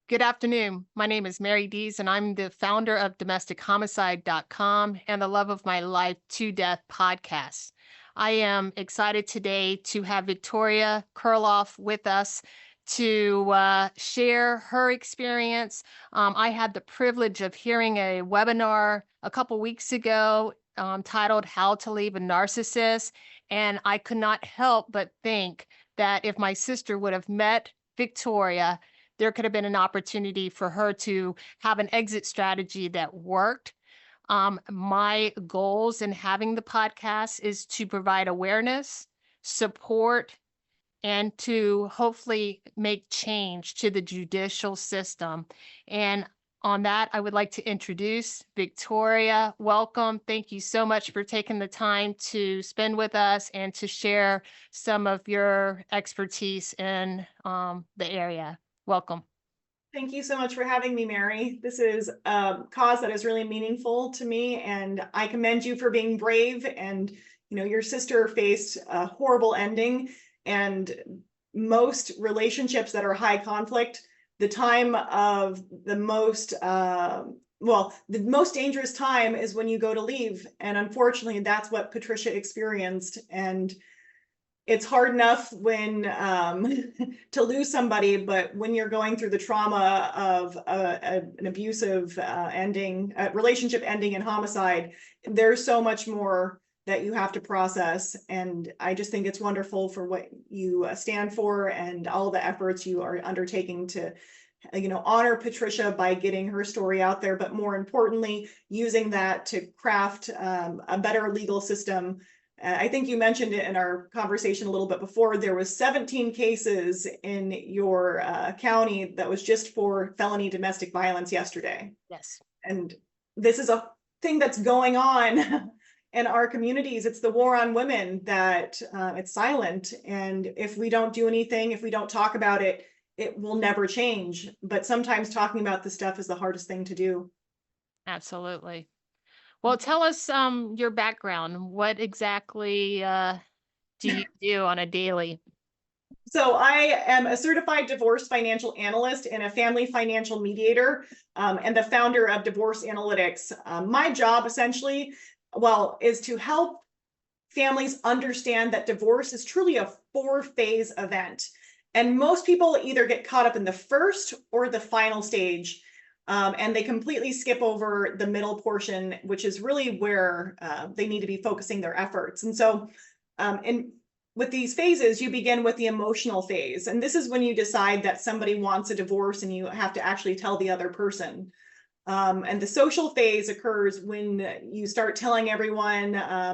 Good afternoon. My name is Mary Dees, and I'm the founder of domestichomicide.com and the Love of My Life to Death podcast. I am excited today to have Victoria Kirilloff with us to share her experience. I had the privilege of hearing a webinar a couple weeks ago titled How to Leave a Narcissist, and I could not help but think that if my sister would have met Victoria, there could have been an opportunity for her to have an exit strategy that worked. My goals in having the podcast is to provide awareness, support, and to hopefully make change to the judicial system. And on that, I would like to introduce Victoria. Welcome. Thank you so much for taking the time to spend with us and to share some of your expertise in the area. Welcome. Thank you so much for having me, Mary. This is a cause that is really meaningful to me, and I commend you for being brave. And your sister faced a horrible ending, and most relationships that are high conflict, the time of the most the most dangerous time is when you go to leave. And unfortunately, that's what Patricia experienced. And it's hard enough when to lose somebody, but when you're going through the trauma of an abusive relationship ending in homicide, there's so much more that you have to process. And I just think it's wonderful for what you stand for and all the efforts you are undertaking to honor Patricia by getting her story out there, but more importantly, using that to craft a better legal system. I think you mentioned it in our conversation a little bit before. There was 17 cases in your county that was just for felony domestic violence yesterday. Yes. And this is a thing that's going on in our communities. It's the war on women that it's silent. And if we don't do anything, if we don't talk about it, it will never change. But sometimes talking about this stuff is the hardest thing to do. Absolutely. Well, tell us your background. What exactly do you do on a daily? So I am a certified divorce financial analyst and a family financial mediator, and the founder of Divorce Analytics. My job essentially, is to help families understand that divorce is truly a 4-phase event. And most people either get caught up in the first or the final stage. And they completely skip over the middle portion, which is really where they need to be focusing their efforts. And so with these phases, you begin with the emotional phase. And this is when you decide that somebody wants a divorce and you have to actually tell the other person. And the social phase occurs when you start telling everyone,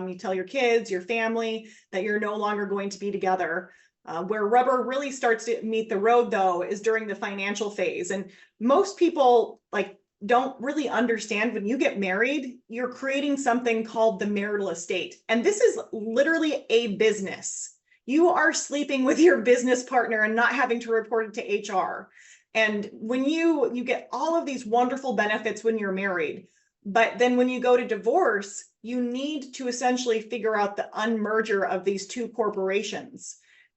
you tell your kids, your family, that you're no longer going to be together. Where rubber really starts to meet the road, though, is during the financial phase. And most people don't really understand when you get married, you're creating something called the marital estate. And this is literally a business. You are sleeping with your business partner and not having to report it to HR. And when you get all of these wonderful benefits when you're married, but then when you go to divorce, you need to essentially figure out the unmerger of these two corporations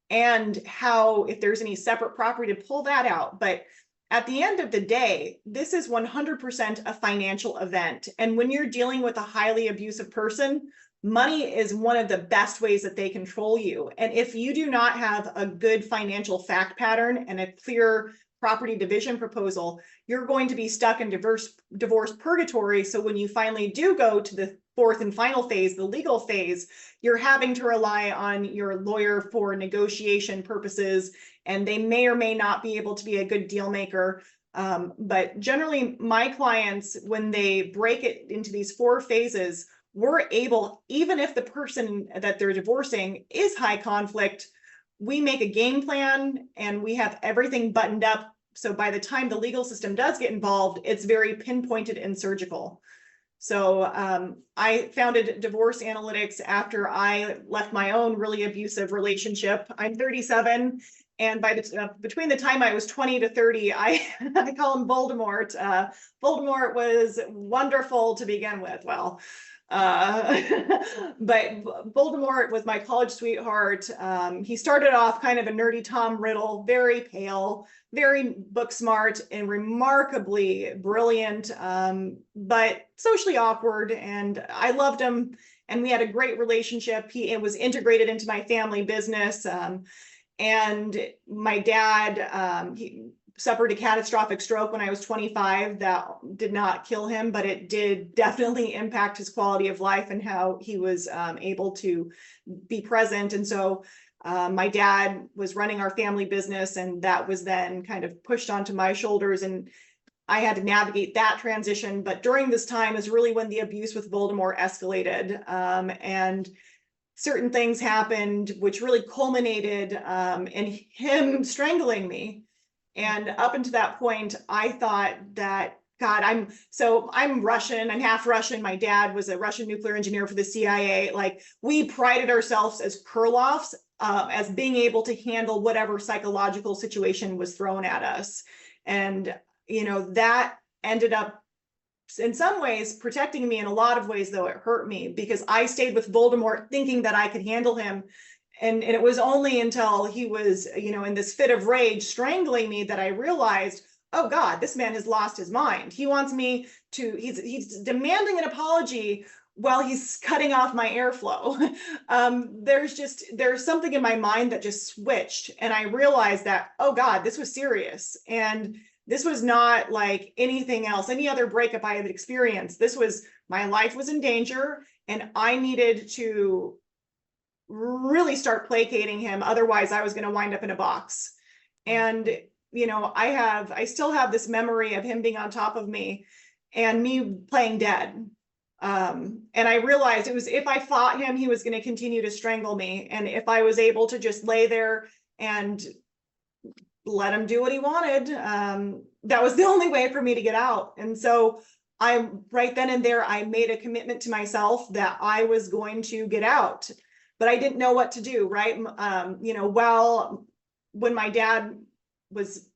and how, if there's any separate property, to pull that out. But at the end of the day, this is 100% a financial event. And when you're dealing with a highly abusive person, money is one of the best ways that they control you. And if you do not have a good financial fact pattern and a clear property division proposal, you're going to be stuck in divorce purgatory. So when you finally do go to the fourth and final phase, the legal phase, you're having to rely on your lawyer for negotiation purposes, and they may or may not be able to be a good deal maker. But generally, my clients, when they break it into these 4 phases, we're able, even if the person that they're divorcing is high conflict, we make a game plan and we have everything buttoned up. So by the time the legal system does get involved, it's very pinpointed and surgical. So I founded Divorce Analytics after I left my own really abusive relationship. I'm 37, And between the time I was 20 to 30, I call him Voldemort. Voldemort was wonderful to begin with. Well, but Voldemort was my college sweetheart. He started off kind of a nerdy Tom Riddle, very pale, very book smart, and remarkably brilliant, but socially awkward. And I loved him, and we had a great relationship. It was integrated into my family business. And my dad, he suffered a catastrophic stroke when I was 25. That did not kill him, but it did definitely impact his quality of life and how he was able to be present. And so my dad was running our family business, and that was then kind of pushed onto my shoulders, and I had to navigate that transition. But during this time is really when the abuse with Voldemort escalated, and certain things happened, which really culminated in him strangling me. And up until that point, I thought that, God, I'm Russian, I'm half Russian. My dad was a Russian nuclear engineer for the CIA. Like, we prided ourselves as Kirilloffs, as being able to handle whatever psychological situation was thrown at us. And, that ended up in some ways protecting me. In a lot of ways, though, it hurt me, because I stayed with Voldemort thinking that I could handle him. And it was only until he was, in this fit of rage strangling me that I realized, oh God, this man has lost his mind. He wants me to, he's demanding an apology while he's cutting off my airflow. There's something in my mind that just switched. And I realized that, oh God, this was serious. And this was not like anything else, any other breakup I had experienced. This was, my life was in danger, and I needed to really start placating him. Otherwise, I was going to wind up in a box. And, I still have this memory of him being on top of me and me playing dead. And I realized it was, if I fought him, he was going to continue to strangle me. And if I was able to just lay there and let him do what he wanted, that was the only way for me to get out. And so right then and there, I made a commitment to myself that I was going to get out, but I didn't know what to do. Right. When my dad was,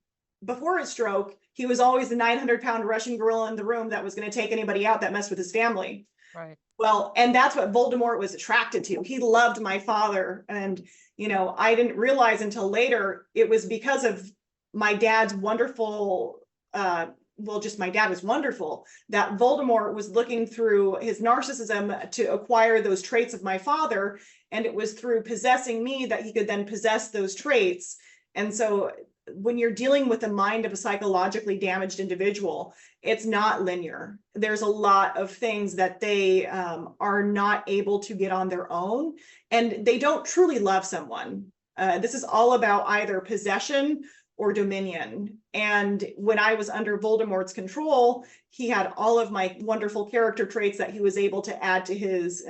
before his stroke, he was always the 900-pound Russian gorilla in the room that was going to take anybody out that messed with his family. Right. Well, and that's what Voldemort was attracted to. He loved my father. And, I didn't realize until later, it was because of my dad's wonderful, my dad was wonderful, that Voldemort was looking through his narcissism to acquire those traits of my father. And it was through possessing me that he could then possess those traits. And so when you're dealing with the mind of a psychologically damaged individual, it's not linear. There's a lot of things that they are not able to get on their own, and they don't truly love someone. This is all about either possession or dominion. And when I was under Voldemort's control, he had all of my wonderful character traits that he was able to add to his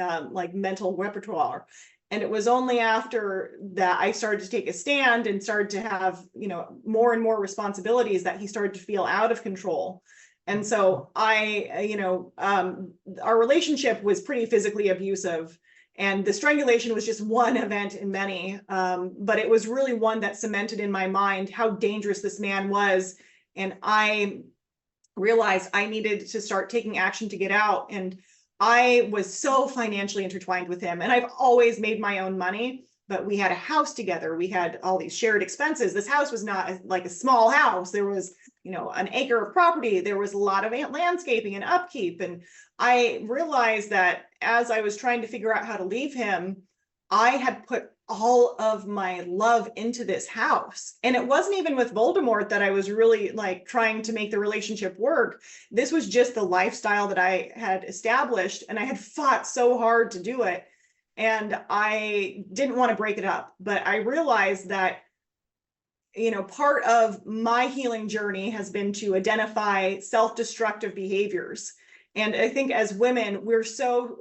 mental repertoire. And it was only after that I started to take a stand and started to have, more and more responsibilities that he started to feel out of control. And so our relationship was pretty physically abusive, and the strangulation was just one event in many. But it was really one that cemented in my mind how dangerous this man was. And I realized I needed to start taking action to get out. And I was so financially intertwined with him, and I've always made my own money, but we had a house together. We had all these shared expenses. This house was not like a small house. There was, an acre of property. There was a lot of landscaping and upkeep. And I realized that as I was trying to figure out how to leave him, I had put all of my love into this house. And it wasn't even with Voldemort that I was really trying to make the relationship work. This was just the lifestyle that I had established, and I had fought so hard to do it. And I didn't want to break it up, but I realized that, part of my healing journey has been to identify self-destructive behaviors. And I think as women, we're so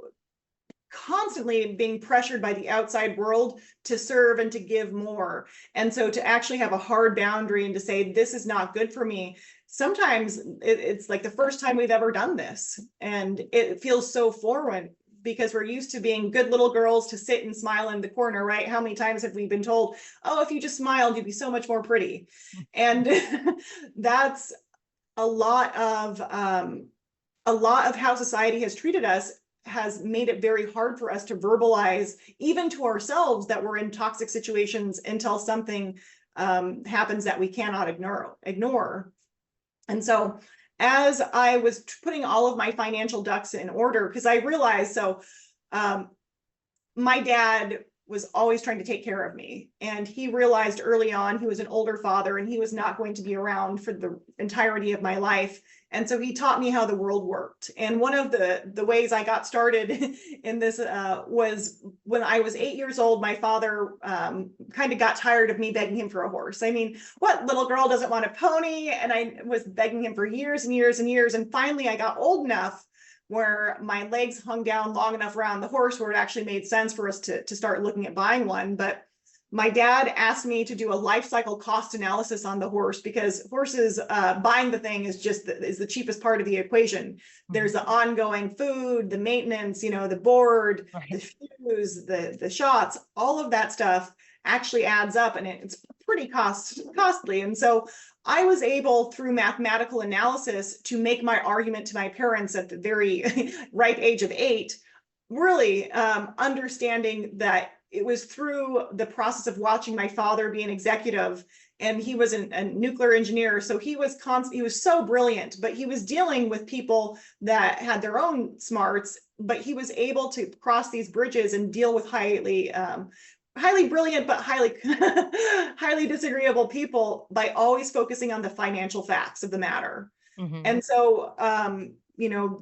constantly being pressured by the outside world to serve and to give more. And so to actually have a hard boundary and to say, this is not good for me. Sometimes it's like the first time we've ever done this, and it feels so foreign because we're used to being good little girls to sit and smile in the corner, right? How many times have we been told, oh, if you just smiled, you'd be so much more pretty? And that's a lot of how society has treated us, has made it very hard for us to verbalize, even to ourselves, that we're in toxic situations until something happens that we cannot ignore. And so as I was putting all of my financial ducks in order, because I realized, my dad was always trying to take care of me. And he realized early on, he was an older father and he was not going to be around for the entirety of my life. And so he taught me how the world worked. And one of the ways I got started in this was when I was 8 years old. My father kind of got tired of me begging him for a horse. I mean, what little girl doesn't want a pony? And I was begging him for years and years and years. And finally I got old enough where my legs hung down long enough around the horse where it actually made sense for us to start looking at buying one. But my dad asked me to do a life cycle cost analysis on the horse, because horses, buying the thing is the cheapest part of the equation. There's the ongoing food, the maintenance, the board, the shoes, the shots, all of that stuff actually adds up, and it's pretty costly. And so I was able, through mathematical analysis, to make my argument to my parents at the very ripe age of 8, really understanding that it was through the process of watching my father be an executive, and he was a nuclear engineer. So he was so brilliant, but he was dealing with people that had their own smarts, but he was able to cross these bridges and deal with highly brilliant, but highly disagreeable people by always focusing on the financial facts of the matter. And so,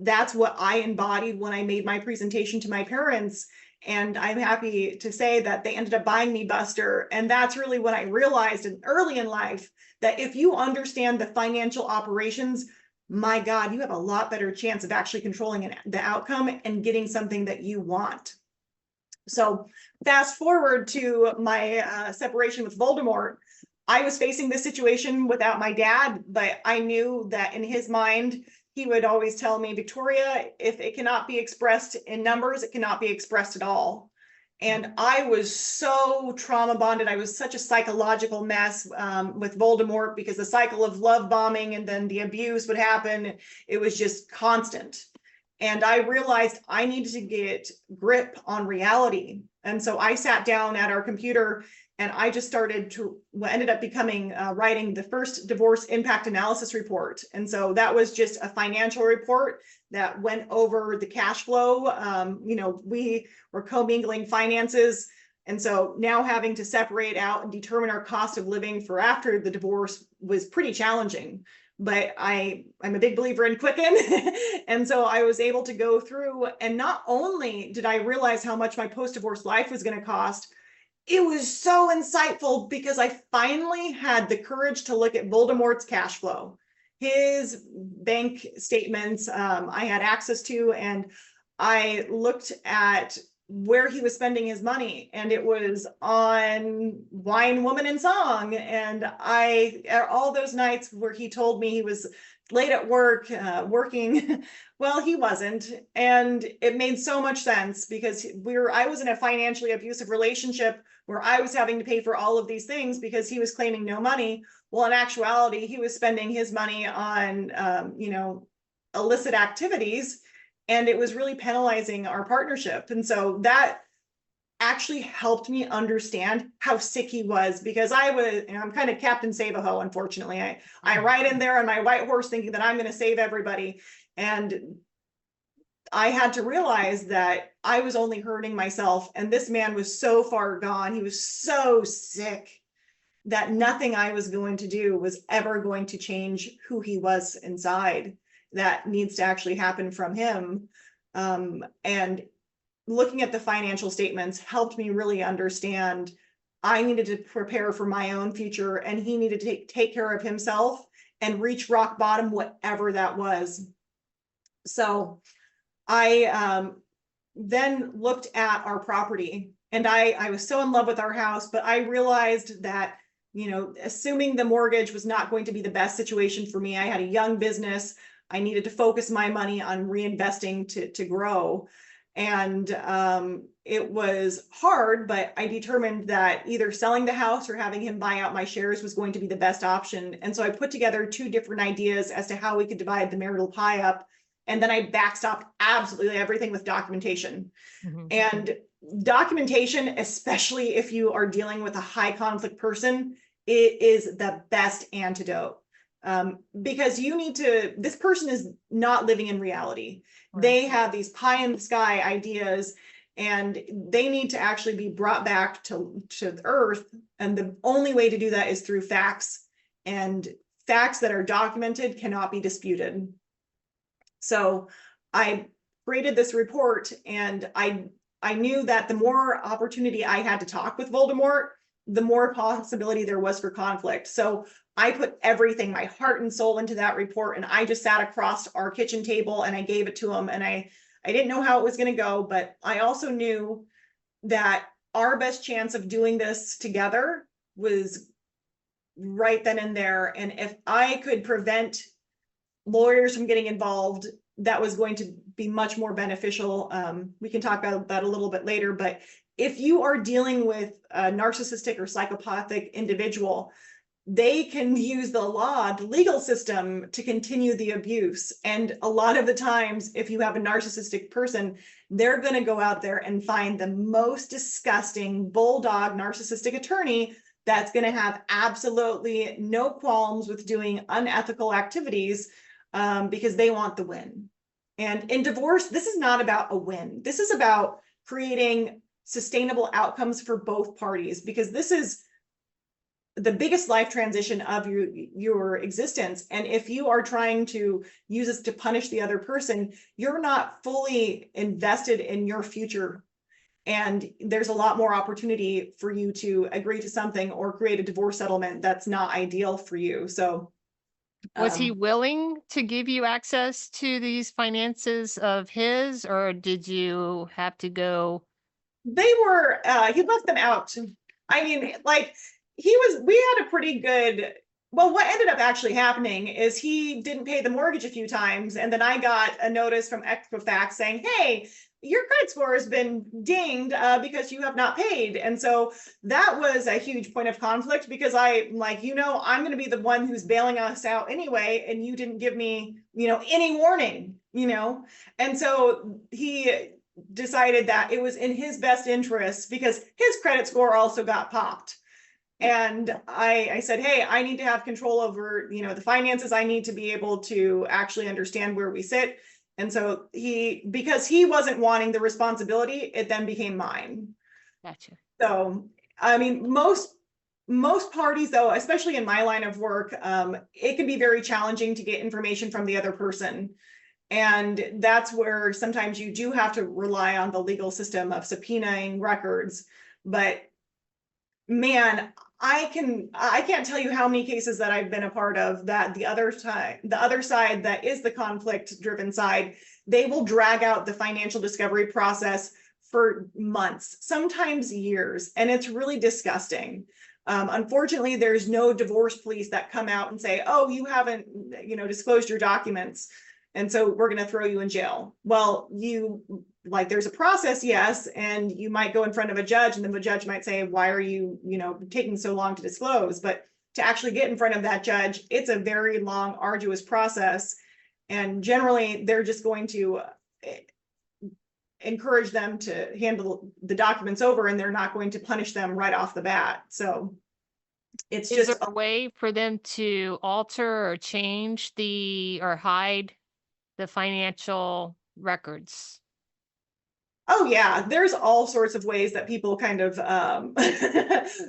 that's what I embodied when I made my presentation to my parents. And I'm happy to say that they ended up buying me Buster. And that's really when I realized early in life that if you understand the financial operations, my God, you have a lot better chance of actually controlling the outcome and getting something that you want. So fast forward to my separation with Voldemort. I was facing this situation without my dad, but I knew that in his mind, he would always tell me, Victoria, if it cannot be expressed in numbers, it cannot be expressed at all. And I was so trauma bonded. I was such a psychological mess with Voldemort, because the cycle of love bombing and then the abuse would happen. It was just constant. And I realized I needed to get grip on reality. And so I sat down at our computer and I just started to what ended up becoming writing the first divorce impact analysis report. And so that was just a financial report that went over the cash flow. We were commingling finances. And so now having to separate out and determine our cost of living for after the divorce was pretty challenging. But I'm a big believer in Quicken. And so I was able to go through, and not only did I realize how much my post-divorce life was going to cost, it was so insightful because I finally had the courage to look at Voldemort's cash flow, his bank statements I had access to, and I looked at where he was spending his money, and it was on wine, woman, and song. And all those nights where he told me he was late at work, working, well, he wasn't. And it made so much sense because I was in a financially abusive relationship where I was having to pay for all of these things because he was claiming no money. Well, in actuality, he was spending his money on, illicit activities, and it was really penalizing our partnership. And so that actually helped me understand how sick he was, because I'm kind of Captain Save-A-Ho, unfortunately. I ride in there on my white horse thinking that I'm going to save everybody. And I had to realize that I was only hurting myself. And this man was so far gone. He was so sick that nothing I was going to do was ever going to change who he was inside. That needs to actually happen from him. And looking at the financial statements helped me really understand I needed to prepare for my own future, and he needed to take care of himself and reach rock bottom, whatever that was. So I then looked at our property, and I was so in love with our house, but I realized that, assuming the mortgage was not going to be the best situation for me, I had a young business. I needed to focus my money on reinvesting to grow. And it was hard, but I determined that either selling the house or having him buy out my shares was going to be the best option. And so I put together two different ideas as to how we could divide the marital pie up. And then I backstopped absolutely everything with documentation. And documentation, especially if you are dealing with a high conflict person, it is the best antidote. Because you need to, this person is not living in reality. Right. They have these pie in the sky ideas, and they need to actually be brought back to the earth. And the only way to do that is through facts, and facts that are documented cannot be disputed. So I created this report, and I knew that the more opportunity I had to talk with Voldemort, the more possibility there was for conflict. So I put everything, my heart and soul, into that report, and I just sat across our kitchen table and I gave it to him. And I didn't know how it was going to go, but I also knew that our best chance of doing this together was right then and there. And if I could prevent lawyers from getting involved, that was going to be much more beneficial. We can talk about that a little bit later, but if you are dealing with a narcissistic or psychopathic individual, they can use the law, the legal system, to continue the abuse. And a lot of the times, if you have a narcissistic person, they're going to go out there and find the most disgusting bulldog narcissistic attorney that's going to have absolutely no qualms with doing unethical activities, because they want the win. And in divorce, this is not about a win. This is about creating sustainable outcomes for both parties, because this is the biggest life transition of your existence. And if you are trying to use this to punish the other person, you're not fully invested in your future. And there's a lot more opportunity for you to agree to something or create a divorce settlement that's not ideal for you. So was he willing to give you access to these finances of his, or did you have to go? They were, he left them out. I mean, like, we had a pretty good, well, what ended up actually happening is he didn't pay the mortgage a few times. And then I got a notice from Equifax saying, hey, your credit score has been dinged because you have not paid. And so that was a huge point of conflict, because I'm like, I'm going to be the one who's bailing us out anyway, and you didn't give me, any warning, and so he decided that it was in his best interest, because his credit score also got popped. And I said, hey, I need to have control over, the finances. I need to be able to actually understand where we sit. And so because he wasn't wanting the responsibility, it then became mine. Gotcha. So, I mean, most parties, though, especially in my line of work, it can be very challenging to get information from the other person. And that's where sometimes you do have to rely on the legal system of subpoenaing records. But man, I can't tell you how many cases that I've been a part of that the other side that is the conflict driven side, they will drag out the financial discovery process for months, sometimes years. And it's really disgusting. Unfortunately, there's no divorce police that come out and say, oh, you haven't, disclosed your documents, and so we're going to throw you in jail. Well, there's a process, yes, and you might go in front of a judge, and then the judge might say, why are you, taking so long to disclose? But to actually get in front of that judge, it's a very long, arduous process. And generally, they're just going to encourage them to handle the documents over, and they're not going to punish them right off the bat. So it's Is just there a way for them to alter or change or hide the financial records? Oh yeah, there's all sorts of ways that people kind of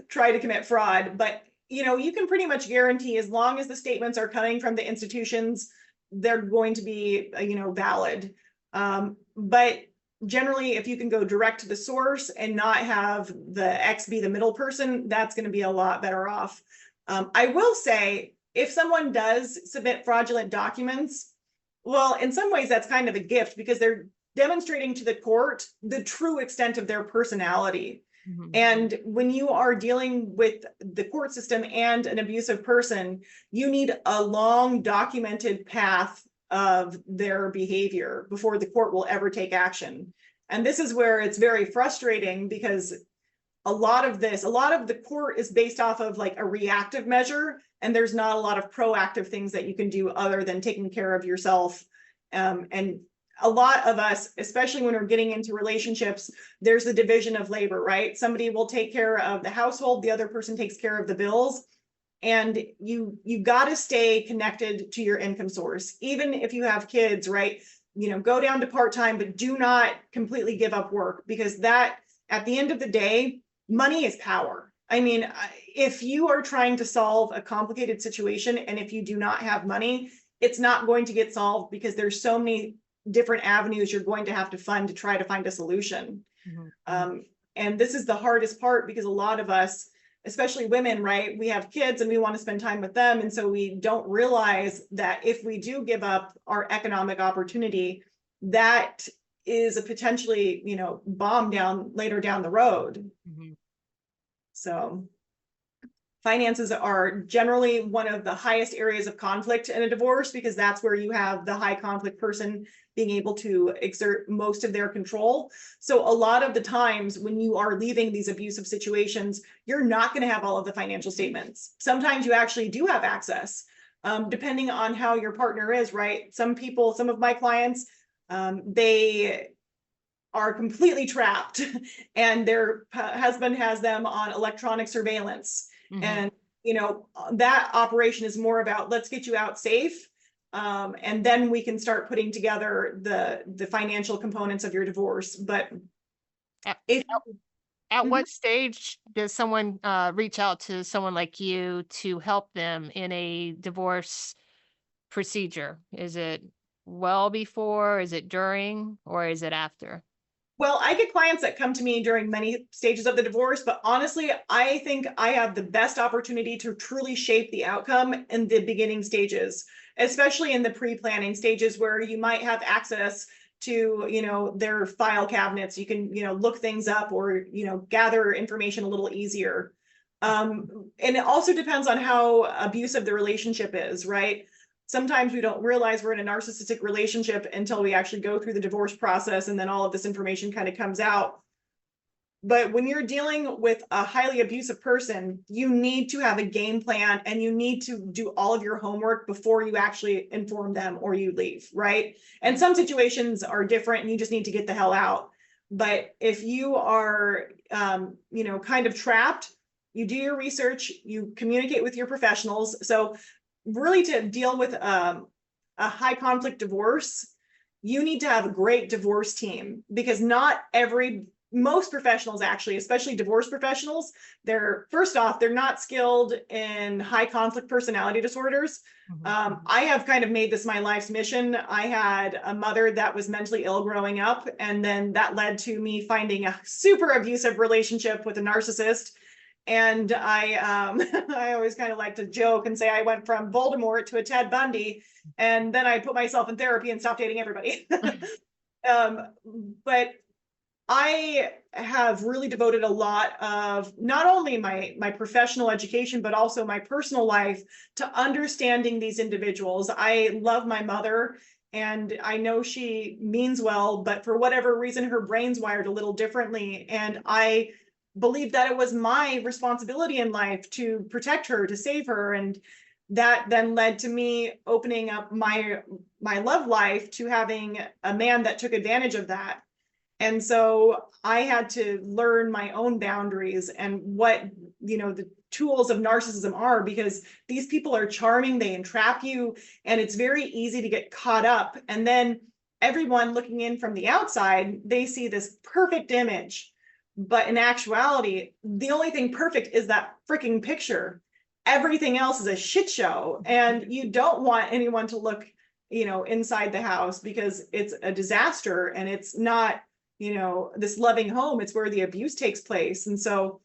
try to commit fraud, but you can pretty much guarantee, as long as the statements are coming from the institutions, they're going to be valid. But generally, if you can go direct to the source and not have the X be the middle person, that's going to be a lot better off. I will say, if someone does submit fraudulent documents, well, in some ways that's kind of a gift, because they're demonstrating to the court the true extent of their personality. Mm-hmm. And when you are dealing with the court system and an abusive person, you need a long documented path of their behavior before the court will ever take action. And this is where it's very frustrating, because a lot of the court is based off of like a reactive measure, and there's not a lot of proactive things that you can do other than taking care of yourself. And a lot of us, especially when we're getting into relationships, there's the division of labor, right? Somebody will take care of the household, the other person takes care of the bills. And you got to stay connected to your income source, even if you have kids, right? Go down to part-time, but do not completely give up work, because that, at the end of the day, money is power. I mean, if you are trying to solve a complicated situation, and if you do not have money, it's not going to get solved, because there's so many different avenues you're going to have to fund to try to find a solution. And this is the hardest part, because a lot of us, especially women, right, we have kids and we want to spend time with them. And so we don't realize that if we do give up our economic opportunity, that is a potentially, bomb later down the road. So finances are generally one of the highest areas of conflict in a divorce, because that's where you have the high conflict person being able to exert most of their control. So a lot of the times when you are leaving these abusive situations, you're not going to have all of the financial statements. Sometimes you actually do have access, depending on how your partner is, right? Some of my clients, they are completely trapped and their husband has them on electronic surveillance. And, that operation is more about, let's get you out safe. And then we can start putting together the financial components of your divorce. But at what stage does someone reach out to someone like you to help them in a divorce procedure? Is it well before, is it during, or is it after? Well, I get clients that come to me during many stages of the divorce, but honestly, I think I have the best opportunity to truly shape the outcome in the beginning stages, especially in the pre-planning stages, where you might have access to, their file cabinets. You can, look things up, or, gather information a little easier. And it also depends on how abusive the relationship is, right? Sometimes we don't realize we're in a narcissistic relationship until we actually go through the divorce process, and then all of this information kind of comes out. But when you're dealing with a highly abusive person, you need to have a game plan, and you need to do all of your homework before you actually inform them or you leave, right? And some situations are different and you just need to get the hell out. But if you are, kind of trapped, you do your research, you communicate with your professionals. So really, to deal with a high conflict divorce, you need to have a great divorce team, because most professionals, actually, especially divorce professionals, first off, they're not skilled in high conflict personality disorders. I have kind of made this my life's mission. I had a mother that was mentally ill growing up, and then that led to me finding a super abusive relationship with a narcissist. And I I always kind of like to joke and say I went from Voldemort to a Ted Bundy, and then I put myself in therapy and stopped dating everybody. But I have really devoted a lot of not only my professional education, but also my personal life to understanding these individuals. I love my mother, and I know she means well, but for whatever reason, her brain's wired a little differently. And I believed that it was my responsibility in life to protect her, to save her. And that then led to me opening up my love life to having a man that took advantage of that. And so I had to learn my own boundaries and what, the tools of narcissism are, because these people are charming, they entrap you, and it's very easy to get caught up. And then everyone looking in from the outside, they see this perfect image. But in actuality, the only thing perfect is that freaking picture. Everything else is a shit show. And you don't want anyone to look, inside the house, because it's a disaster, and it's not, this loving home. It's where the abuse takes place. And so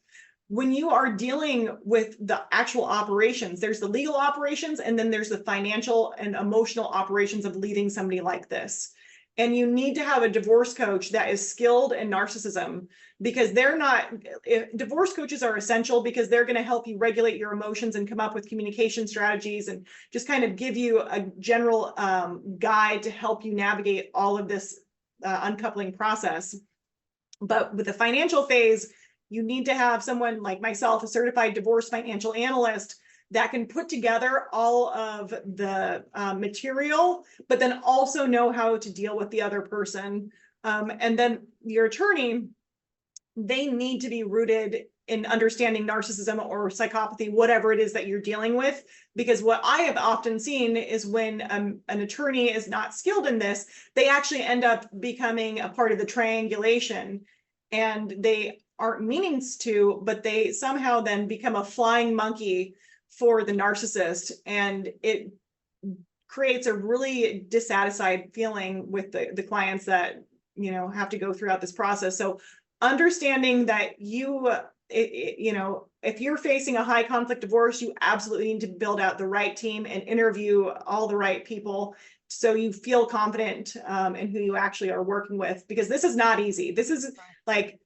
when you are dealing with the actual operations, there's the legal operations, and then there's the financial and emotional operations of leading somebody like this. And you need to have a divorce coach that is skilled in narcissism, because divorce coaches are essential, because they're going to help you regulate your emotions and come up with communication strategies, and just kind of give you a general guide to help you navigate all of this uncoupling process. But with the financial phase, you need to have someone like myself, a certified divorce financial analyst, that can put together all of the material, but then also know how to deal with the other person. And then your attorney, they need to be rooted in understanding narcissism or psychopathy, whatever it is that you're dealing with. Because what I have often seen is when an attorney is not skilled in this, they actually end up becoming a part of the triangulation, and they aren't meaning to, but they somehow then become a flying monkey for the narcissist, and it creates a really dissatisfied feeling with the clients that have to go throughout this process. So understanding that if you're facing a high conflict divorce, you absolutely need to build out the right team and interview all the right people so you feel confident in who you actually are working with, because this is not easy. This is like,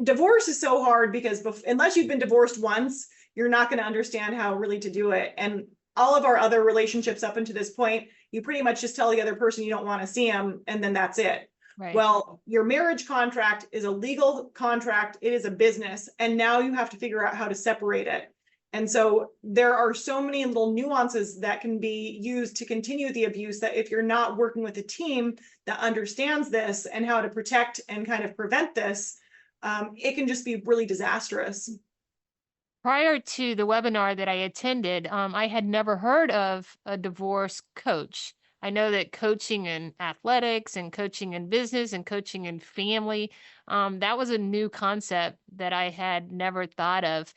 divorce is so hard because unless you've been divorced once, you're not going to understand how really to do it. And all of our other relationships up until this point, you pretty much just tell the other person you don't want to see them, and then that's it. Right. Well, your marriage contract is a legal contract. It is a business. And now you have to figure out how to separate it. And so there are so many little nuances that can be used to continue the abuse, that if you're not working with a team that understands this and how to protect and kind of prevent this, it can just be really disastrous. Prior to the webinar that I attended, I had never heard of a divorce coach. I know that coaching in athletics and coaching in business and coaching in family, that was a new concept that I had never thought of.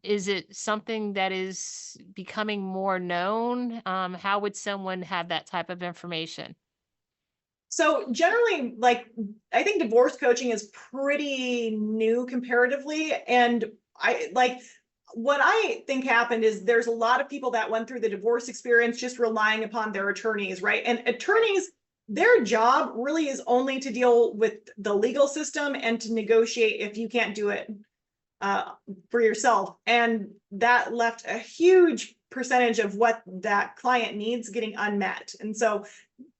Is it something that is becoming more known? How would someone have that type of information? So generally, like, I think divorce coaching is pretty new comparatively. And what I think happened is there's a lot of people that went through the divorce experience just relying upon their attorneys, right? And attorneys, their job really is only to deal with the legal system and to negotiate if you can't do it for yourself. And that left a huge percentage of what that client needs getting unmet. And so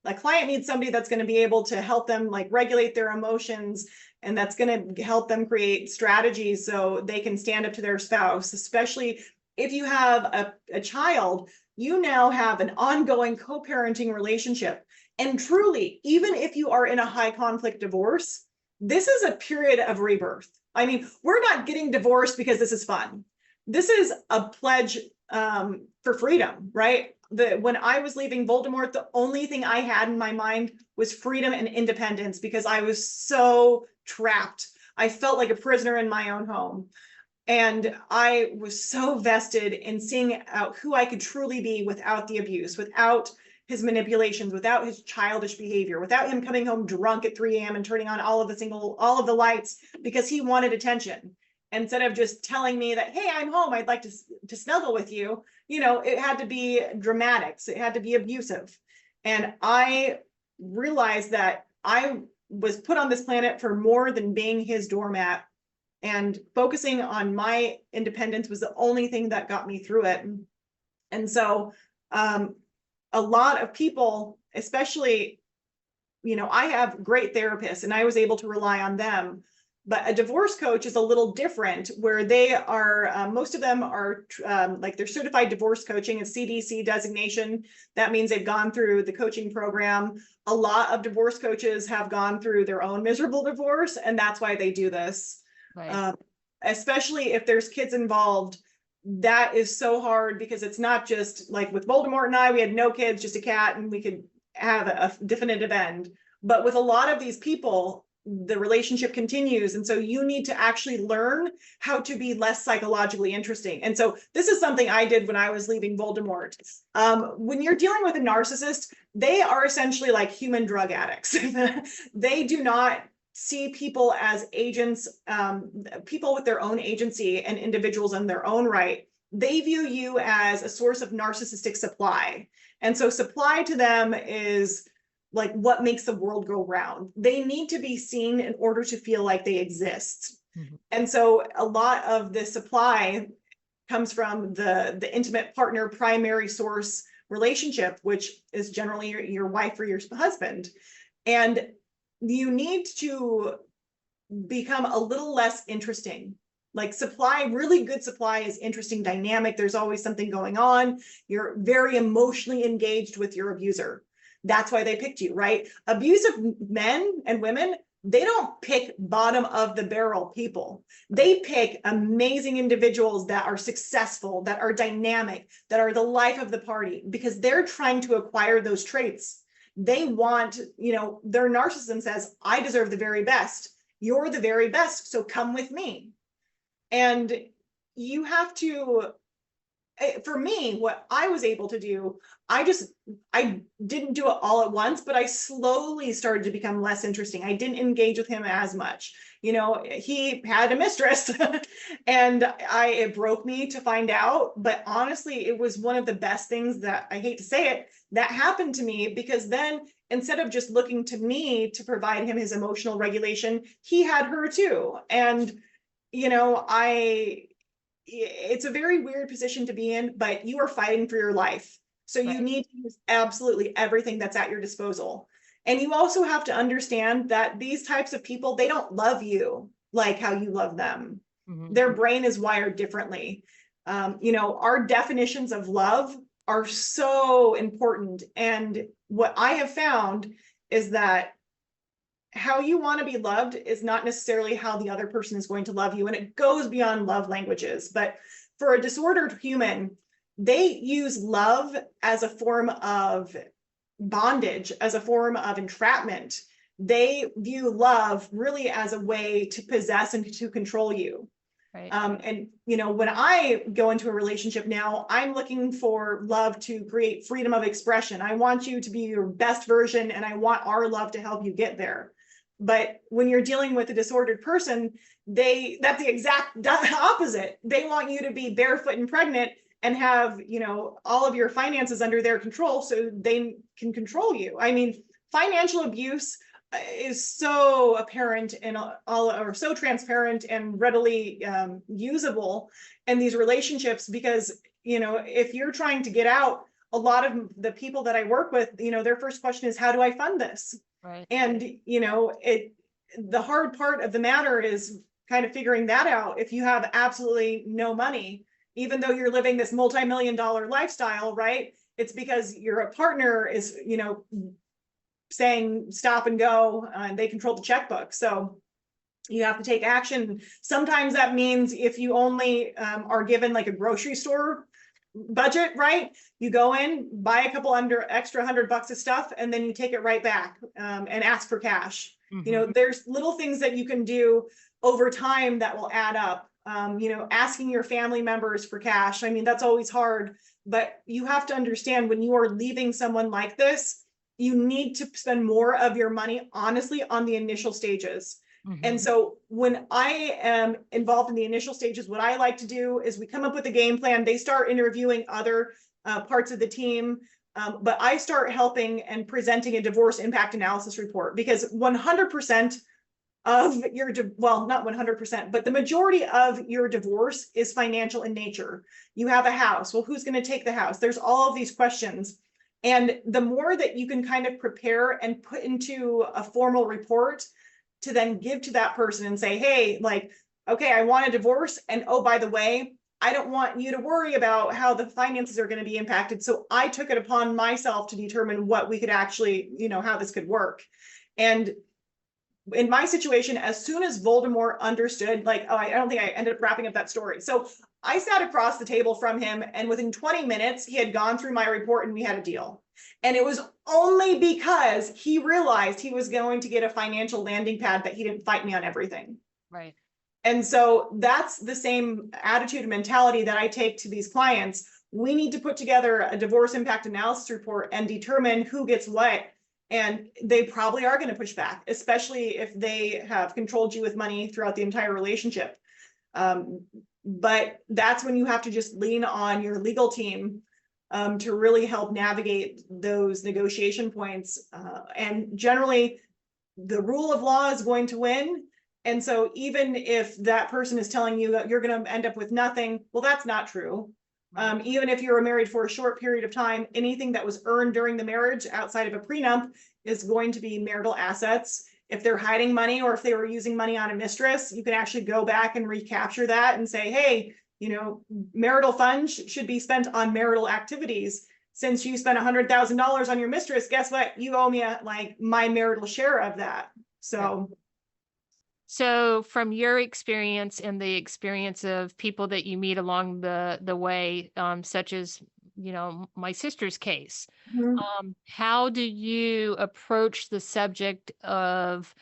a client needs somebody that's going to be able to help them like regulate their emotions, and that's going to help them create strategies so they can stand up to their spouse. Especially if you have a child, you now have an ongoing co-parenting relationship. And truly, even if you are in a high conflict divorce, this is a period of rebirth. I mean, we're not getting divorced because this is fun. This is a pledge for freedom, right? When I was leaving Voldemort, the only thing I had in my mind was freedom and independence, because I was so trapped. I felt like a prisoner in my own home. And I was so vested in seeing out who I could truly be without the abuse, without his manipulations, without his childish behavior, without him coming home drunk at 3 a.m. and turning on all of the lights because he wanted attention. Instead of just telling me that, hey, I'm home, I'd like to snuggle with you, it had to be dramatic. So it had to be abusive. And I realized that I was put on this planet for more than being his doormat, and focusing on my independence was the only thing that got me through it. And so a lot of people, especially, I have great therapists and I was able to rely on them. But a divorce coach is a little different, where they are, most of them are like they're certified divorce coaching, a CDC designation. That means they've gone through the coaching program. A lot of divorce coaches have gone through their own miserable divorce, and that's why they do this. Right. Especially if there's kids involved, that is so hard, because it's not just like with Voldemort and I, we had no kids, just a cat, and we could have a definitive end. But with a lot of these people, the relationship continues. And so you need to actually learn how to be less psychologically interesting. And so this is something I did when I was leaving Voldemort. When you're dealing with a narcissist, they are essentially like human drug addicts. They do not see people as agents, people with their own agency and individuals in their own right. They view you as a source of narcissistic supply. And so supply to them is like what makes the world go round. They need to be seen in order to feel like they exist. Mm-hmm. And so a lot of the supply comes from the intimate partner primary source relationship, which is generally your wife or your husband. And you need to become a little less interesting. Like supply, really good supply is interesting, dynamic. There's always something going on. You're very emotionally engaged with your abuser. That's why they picked you, right? Abusive men and women, they don't pick bottom of the barrel people. They pick amazing individuals that are successful, that are dynamic, that are the life of the party, because they're trying to acquire those traits. They want, their narcissism says, I deserve the very best. You're the very best, so come with me. And you have to, for me, what I was able to do, I didn't do it all at once, but I slowly started to become less interesting. I didn't engage with him as much. He had a mistress and it broke me to find out, but honestly, it was one of the best things that, I hate to say it, that happened to me, because then instead of just looking to me to provide him his emotional regulation, he had her too. And it's a very weird position to be in, but you are fighting for your life. So you need to use absolutely everything that's at your disposal. And you also have to understand that these types of people, they don't love you like how you love them. Mm-hmm. Their brain is wired differently. Our definitions of love are so important. And what I have found is that how you want to be loved is not necessarily how the other person is going to love you. And it goes beyond love languages. But for a disordered human, they use love as a form of bondage, as a form of entrapment. They view love really as a way to possess and to control you. Right. And when I go into a relationship now, I'm looking for love to create freedom of expression. I want you to be your best version, and I want our love to help you get there. But when you're dealing with a disordered person, that's the exact opposite. They want you to be barefoot and pregnant and have, all of your finances under their control so they can control you. I mean, financial abuse is so apparent and so transparent and readily usable in these relationships, because, if you're trying to get out, a lot of the people that I work with, their first question is, how do I fund this? Right. And, the hard part of the matter is kind of figuring that out. If you have absolutely no money, even though you're living this multi-million-dollar lifestyle, right? It's because your partner is, saying stop and go, and they control the checkbook. So you have to take action. Sometimes that means if you only are given like a grocery store budget, right? You go in, buy a couple extra $100 of stuff, and then you take it right back and ask for cash. Mm-hmm. There's little things that you can do over time that will add up. Asking your family members for cash. I mean, that's always hard, but you have to understand, when you are leaving someone like this, you need to spend more of your money, honestly, on the initial stages. Mm-hmm. And so when I am involved in the initial stages, what I like to do is we come up with a game plan. They start interviewing other parts of the team, but I start helping and presenting a divorce impact analysis report, because 100% of your, well, not 100%, but the majority of your divorce is financial in nature. You have a house. Well, who's going to take the house? There's all of these questions. And the more that you can kind of prepare and put into a formal report to then give to that person and say, hey, like, okay, I want a divorce. And oh, by the way, I don't want you to worry about how the finances are going to be impacted. So I took it upon myself to determine what we could actually, how this could work. And in my situation, as soon as Voldemort understood, like, oh, I don't think I ended up wrapping up that story. So I sat across the table from him, and within 20 minutes, he had gone through my report and we had a deal. And it was only because he realized he was going to get a financial landing pad that he didn't fight me on everything. Right. And so that's the same attitude and mentality that I take to these clients. We need to put together a divorce impact analysis report and determine who gets what. And they probably are going to push back, especially if they have controlled you with money throughout the entire relationship. But that's when you have to just lean on your legal team to really help navigate those negotiation points. And generally, the rule of law is going to win. And so even if that person is telling you that you're going to end up with nothing, well, that's not true. Even if you were married for a short period of time, anything that was earned during the marriage outside of a prenup is going to be marital assets. if they're hiding money or if they were using money on a mistress, you can actually go back and recapture that and say, hey, marital funds should be spent on marital activities. Since you spent $100,000 on your mistress, guess what? You owe me my marital share of that. So from your experience and the experience of people that you meet along the way, such as, my sister's case, how do you approach the subject of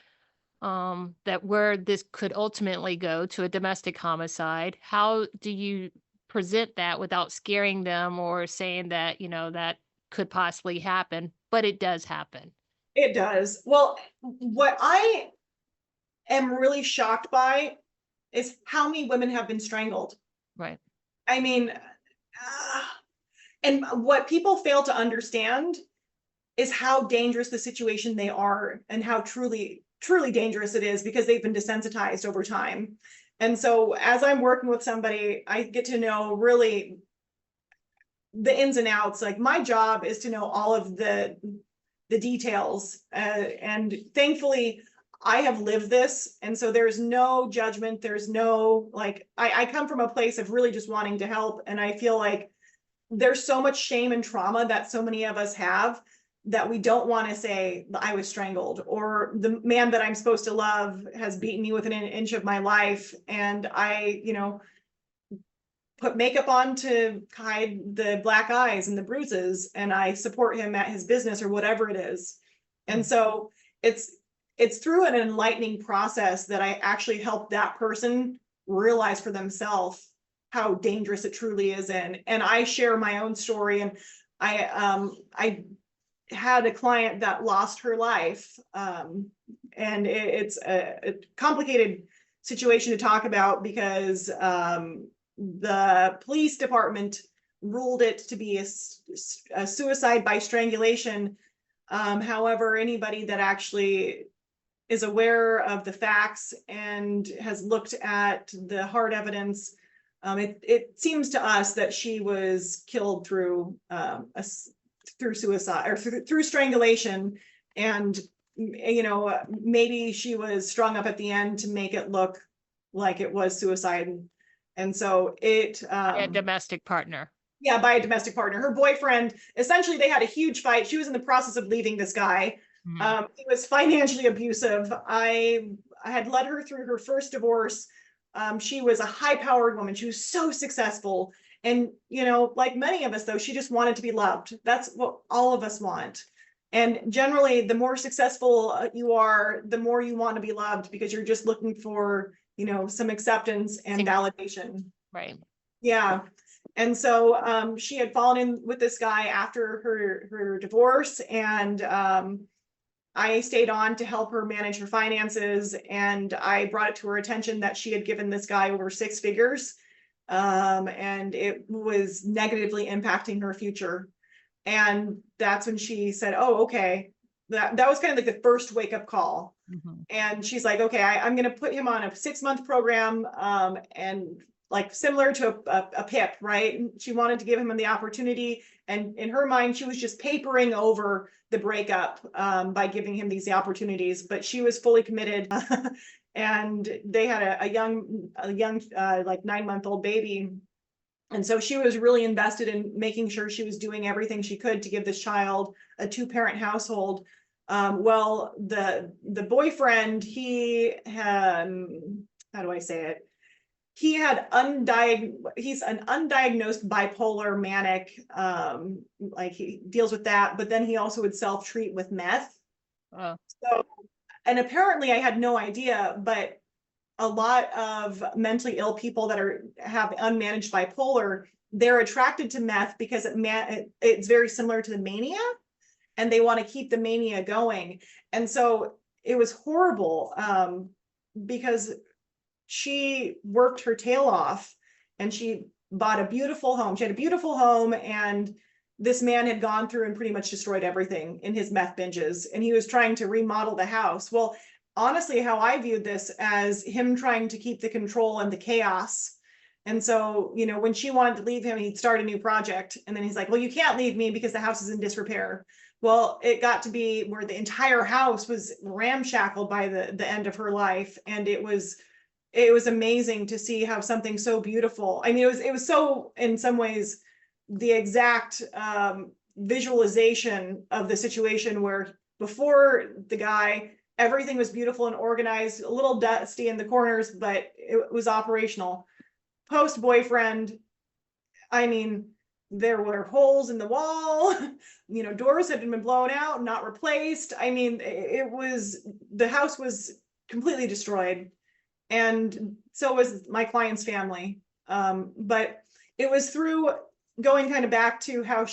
that where this could ultimately go to a domestic homicide? How do you present that without scaring them or saying that, that could possibly happen, but it does happen? It does. Well, what I am really shocked by is how many women have been strangled. Right. I mean, and what people fail to understand is how dangerous the situation they are and how truly dangerous it is, because they've been desensitized over time. And so as I'm working with somebody, I get to know really the ins and outs. Like, my job is to know all of the details. And thankfully, I have lived this. And so there's no judgment. There's no, I come from a place of really just wanting to help. And I feel like there's so much shame and trauma that so many of us have, that we don't want to say I was strangled, or the man that I'm supposed to love has beaten me within an inch of my life. And I, put makeup on to hide the black eyes and the bruises, and I support him at his business or whatever it is. And so it's through an enlightening process that I actually help that person realize for themselves how dangerous it truly is. And I share my own story. And I had a client that lost her life. And it's a complicated situation to talk about, because the police department ruled it to be a suicide by strangulation. However, anybody that actually is aware of the facts and has looked at the hard evidence, it seems to us that she was killed through suicide, or through strangulation. And maybe she was strung up at the end to make it look like it was suicide. And so A domestic partner. Yeah, by a domestic partner. Her boyfriend, essentially they had a huge fight. She was in the process of leaving this guy. He was financially abusive. I had led her through her first divorce. She was a high-powered woman. She was so successful. And, like many of us, though, she just wanted to be loved. That's what all of us want. And generally, the more successful you are, the more you want to be loved, because you're just looking for, some acceptance and validation. Right. Yeah. And so she had fallen in with this guy after her divorce. And I stayed on to help her manage her finances. And I brought it to her attention that she had given this guy over 6 figures. And it was negatively impacting her future. And that's when she said, oh, okay. That was kind of like the first wake-up call. And she's like, okay, I'm going to put him on a 6-month program, and like similar to a PIP, right? And she wanted to give him the opportunity. And in her mind, she was just papering over the breakup by giving him these opportunities, but she was fully committed. And they had a young like 9-month-old baby. And so she was really invested in making sure she was doing everything she could to give this child a 2-parent household. Well, the boyfriend, he had, how do I say it? He's an undiagnosed bipolar manic, like he deals with that, but then he also would self-treat with meth. So, and apparently I had no idea, but a lot of mentally ill people that have unmanaged bipolar, they're attracted to meth because it's very similar to the mania, and they want to keep the mania going. And so it was horrible, because she worked her tail off and she bought a beautiful home. She had a beautiful home, and this man had gone through and pretty much destroyed everything in his meth binges, and he was trying to remodel the house. Well, honestly, how I viewed this as him trying to keep the control and the chaos. And so, when she wanted to leave him, he'd start a new project. And then he's like, well, you can't leave me because the house is in disrepair. Well, it got to be where the entire house was ramshackled by the end of her life. And it was amazing to see how something so beautiful. I mean, it was so, in some ways, the exact visualization of the situation where before the guy, everything was beautiful and organized, a little dusty in the corners, but it was operational. Post boyfriend, I mean, there were holes in the wall, doors had been blown out, not replaced. I mean, the house was completely destroyed. And so was my client's family. But it was through going kind of back to how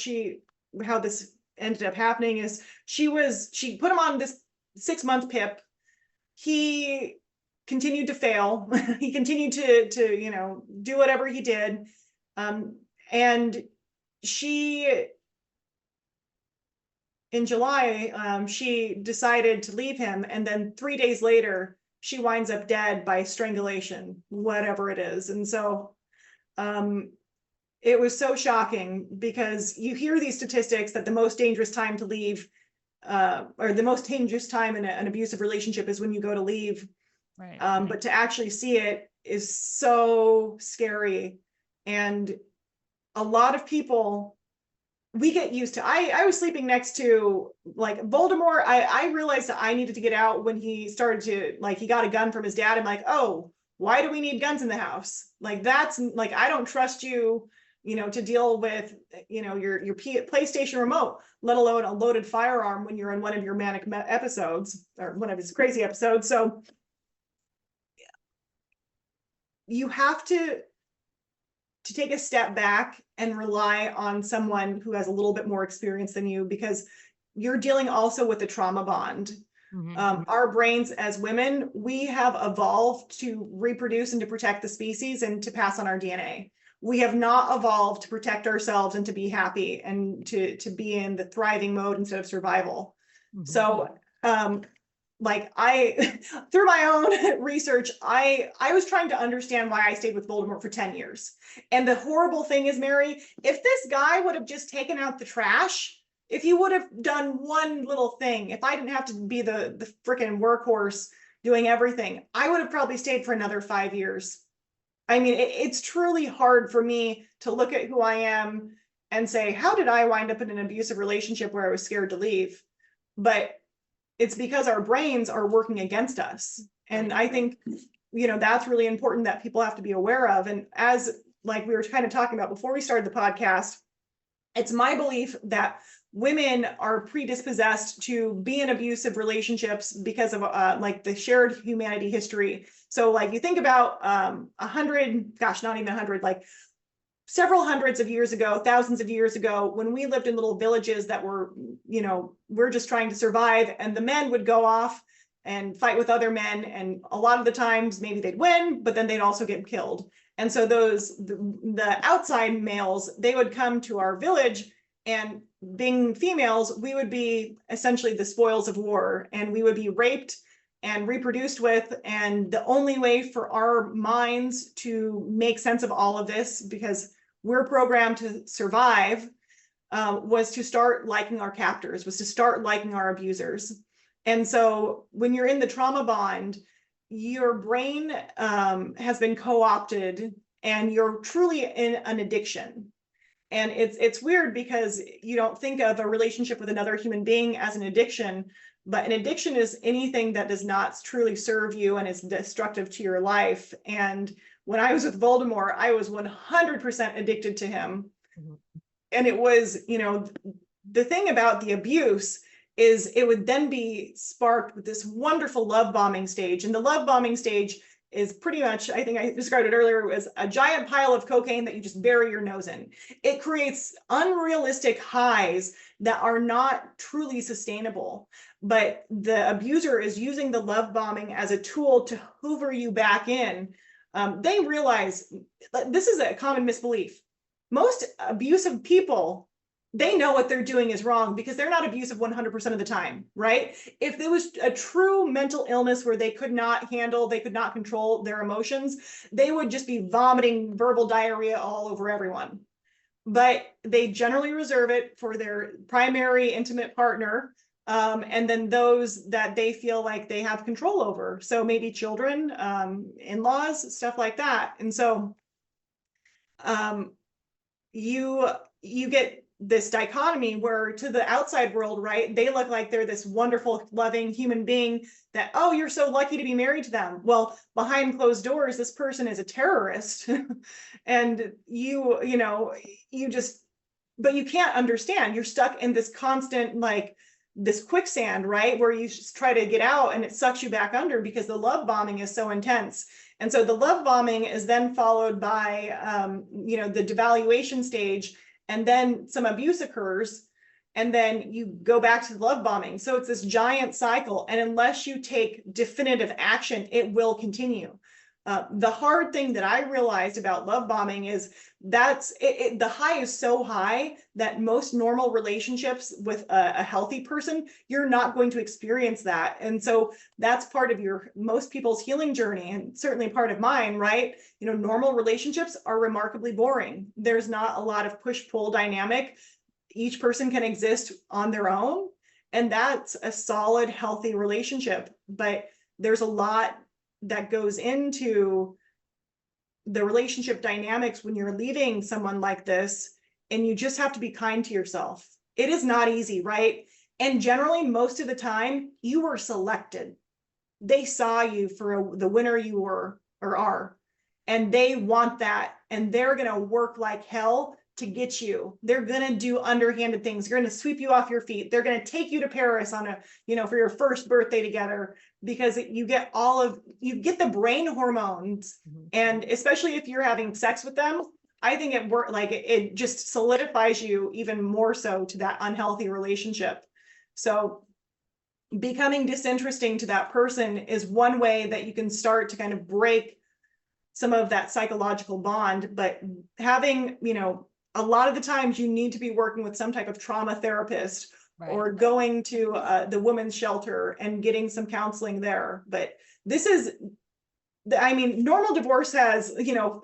this ended up happening is she put him on this 6-month PIP. He continued to fail. He continued to do whatever he did. And in July, she decided to leave him. And then 3 days later, she winds up dead by strangulation, whatever it is. And so it was so shocking because you hear these statistics that the most dangerous time to leave or the most dangerous time in an abusive relationship is when you go to leave. Right. But to actually see it is so scary. And a lot of people, we get used to, I was sleeping next to like Voldemort. I realized that I needed to get out when he started to, like, he got a gun from his dad. I'm like, oh, why do we need guns in the house? Like, that's like, I don't trust you, to deal with, your PlayStation remote, let alone a loaded firearm when you're in one of your manic episodes or one of his crazy episodes. So you have to take a step back and rely on someone who has a little bit more experience than you, because you're dealing also with the trauma bond. Mm-hmm. Our brains as women, we have evolved to reproduce and to protect the species and to pass on our DNA. We have not evolved to protect ourselves and to be happy and to be in the thriving mode instead of survival. Mm-hmm. So like through my own research, I was trying to understand why I stayed with Voldemort for 10 years. And the horrible thing is, Mary, if this guy would have just taken out the trash, if he would have done one little thing, if I didn't have to be the freaking workhorse doing everything, I would have probably stayed for another 5 years. I mean, it's truly hard for me to look at who I am and say, how did I wind up in an abusive relationship where I was scared to leave? But it's because our brains are working against us. And I think, that's really important that people have to be aware of. And as like we were kind of talking about before we started the podcast, it's my belief that women are predisposed to be in abusive relationships because of like the shared humanity history. So like you think about 100, gosh, not even 100, like several hundreds of years ago, thousands of years ago, when we lived in little villages that were, we're just trying to survive, and the men would go off and fight with other men. And a lot of the times maybe they'd win, but then they'd also get killed. And so the outside males, they would come to our village, and being females, we would be essentially the spoils of war, and we would be raped and reproduced with. And the only way for our minds to make sense of all of this, because we're programmed to survive, was to start liking our captors, was to start liking our abusers. And so when you're in the trauma bond, your brain has been co-opted, and you're truly in an addiction. And it's weird because you don't think of a relationship with another human being as an addiction, but an addiction is anything that does not truly serve you and is destructive to your life. And when I was with Voldemort, I was 100% addicted to him. Mm-hmm. And it was, the thing about the abuse is it would then be sparked with this wonderful love bombing stage. And the love bombing stage is pretty much, I think I described it earlier, as a giant pile of cocaine that you just bury your nose in. It creates unrealistic highs that are not truly sustainable. But the abuser is using the love bombing as a tool to hoover you back in. They realize this is a common misbelief. Most abusive people, they know what they're doing is wrong because they're not abusive 100% of the time, right? If there was a true mental illness where they could not control their emotions, they would just be vomiting verbal diarrhea all over everyone. but they generally reserve it for their primary intimate partner. And then those that they feel like they have control over. So maybe children, in-laws, stuff like that. And so um, you get this dichotomy where to the outside world, right, they look like they're this wonderful, loving human being that, oh, you're so lucky to be married to them. Well, behind closed doors, this person is a terrorist. And you just, but you can't understand. You're stuck in this constant, like, this quicksand, right, where you just try to get out and it sucks you back under because the love bombing is so intense. And so the love bombing is then followed by, the devaluation stage, and then some abuse occurs, and then you go back to the love bombing. So it's this giant cycle. And unless you take definitive action, it will continue. The hard thing that I realized about love bombing is the high is so high that most normal relationships with a healthy person, you're not going to experience that. And so that's part of most people's healing journey, and certainly part of mine, right? Normal relationships are remarkably boring. There's not a lot of push-pull dynamic. Each person can exist on their own, and that's a solid, healthy relationship. But there's a lot that goes into the relationship dynamics when you're leaving someone like this, and you just have to be kind to yourself. It is not easy, right? And generally, most of the time, you were selected. They saw you for the winner you were or are, and they want that, and they're going to work like hell to get you. They're going to do underhanded things. They're going to sweep you off your feet. They're going to take you to Paris on for your first birthday together, because you get the brain hormones. Mm-hmm. And especially if you're having sex with them, I think it just solidifies you even more so to that unhealthy relationship. So becoming disinteresting to that person is one way that you can start to kind of break some of that psychological bond. But having, a lot of the times you need to be working with some type of trauma therapist, right, or going to the women's shelter and getting some counseling there. But this is, normal divorce has,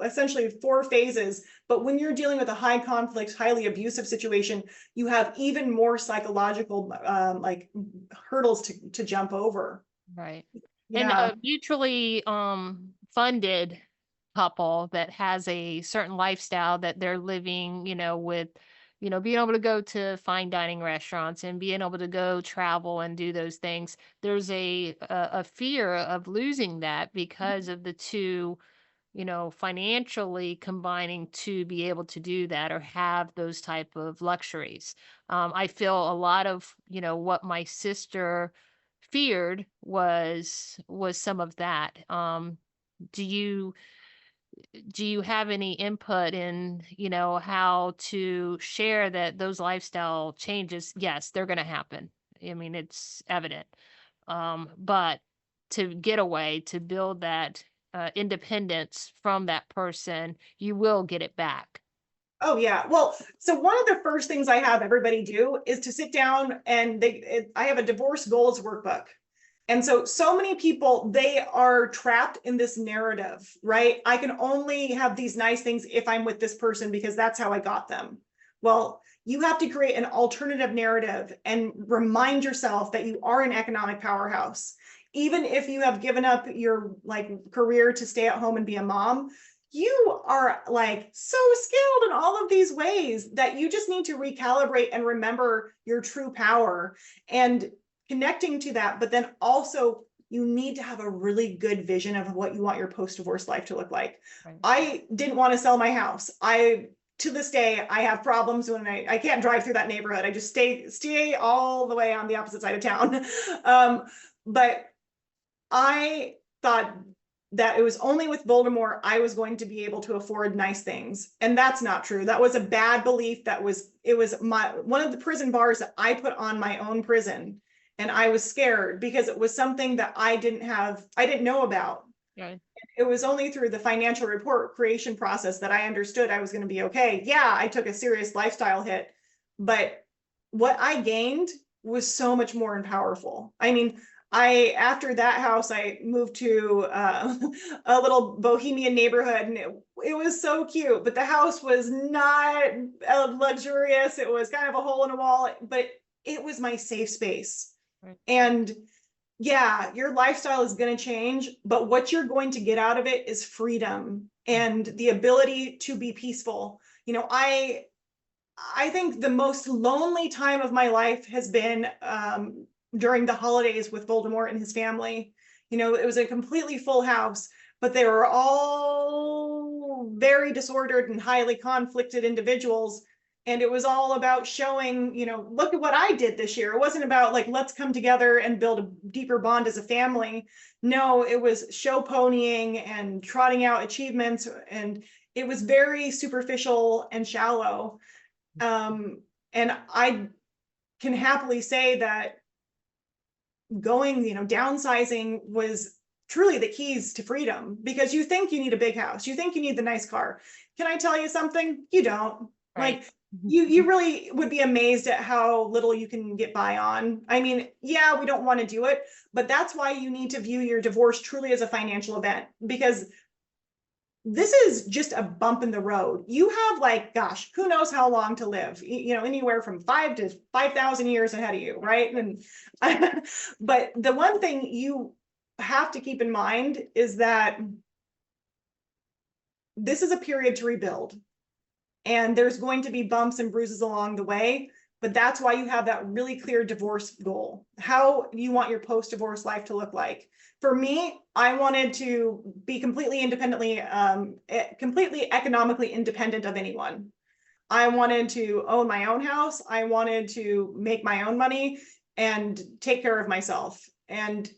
essentially 4 phases. But when you're dealing with a high conflict, highly abusive situation, you have even more psychological hurdles to jump over. Right. Yeah. And a mutually funded couple that has a certain lifestyle that they're living, with, being able to go to fine dining restaurants and being able to go travel and do those things. There's a fear of losing that because of the two, financially combining to be able to do that or have those type of luxuries. I feel a lot of, what my sister feared was some of that. Do you have any input in, how to share that those lifestyle changes? Yes, they're going to happen. It's evident. But to get away, to build that independence from that person, you will get it back. Oh yeah. Well, so one of the first things I have everybody do is to sit down, and I have a divorce goals workbook. And so many people, they are trapped in this narrative, right? I can only have these nice things if I'm with this person because that's how I got them. Well, you have to create an alternative narrative and remind yourself that you are an economic powerhouse. Even if you have given up your career to stay at home and be a mom, you are so skilled in all of these ways that you just need to recalibrate and remember your true power and connecting to that. But then also you need to have a really good vision of what you want your post-divorce life to look like. Right. I didn't want to sell my house. To this day, I have problems when I can't drive through that neighborhood. I just stay all the way on the opposite side of town. But I thought that it was only with Baltimore I was going to be able to afford nice things. And that's not true. That was a bad belief. It was one of the prison bars that I put on my own prison. And I was scared because it was something that I didn't know about. Right. It was only through the financial report creation process that I understood I was going to be okay. Yeah, I took a serious lifestyle hit, but what I gained was so much more and powerful. After that house, I moved to a little bohemian neighborhood, and it was so cute, but the house was not luxurious. It was kind of a hole in a wall, but it was my safe space. Right. And yeah, your lifestyle is going to change, but what you're going to get out of it is freedom and the ability to be peaceful. You know, I think the most lonely time of my life has been during the holidays with Voldemort and his family. You know, it was a completely full house, but they were all very disordered and highly conflicted individuals. And it was all about showing, you know, look at what I did this year. It wasn't about like, let's come together and build a deeper bond as a family. No, it was show ponying and trotting out achievements. And it was very superficial and shallow. And I can happily say that going, you know, downsizing was truly the keys to freedom, because you think you need a big house, you think you need the nice car. Can I tell you something? You don't. Right. Like, you really would be amazed at how little you can get by on. I mean, yeah, we don't want to do it, but that's why you need to view your divorce truly as a financial event, because this is just a bump in the road. You have, like, gosh, who knows how long to live, you know, anywhere from 5 to 5,000 years ahead of you, right? And but the one thing you have to keep in mind is that this is a period to rebuild. And there's going to be bumps and bruises along the way, but that's why you have that really clear divorce goal. How you want your post-divorce life to look like. For me, I wanted to be completely economically independent of anyone. I wanted to own my own house. I wanted to make my own money and take care of myself. And